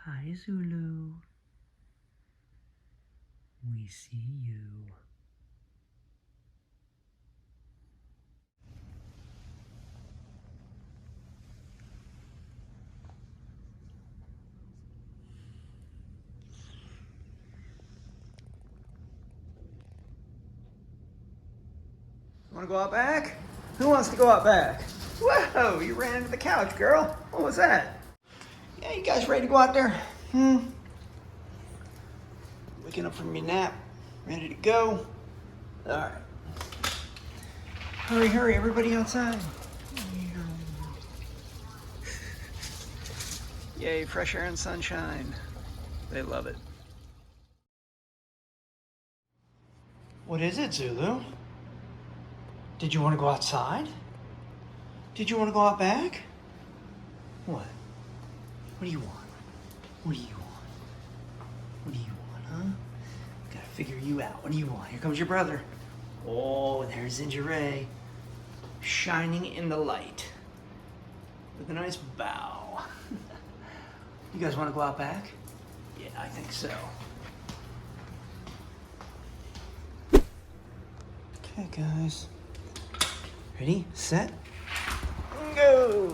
Hi, Zulu. We see you. Want to go out back? Who wants to go out back? Whoa, you ran into the couch, girl. What was that? Yeah, you guys ready to go out there? Waking up from your nap. Ready to go? All right. Hurry, hurry, everybody outside. Yay, fresh air and sunshine. They love it. What is it, Zulu? Did you want to go outside? Did you want to go out back? What? What do you want? What do you want? What do you want, huh? Gotta figure you out. What do you want? Here comes your brother. Oh, and there's Ginger Ray, shining in the light with a nice bow. You guys want to go out back? Yeah, I think so. Okay, guys. Ready, set, go.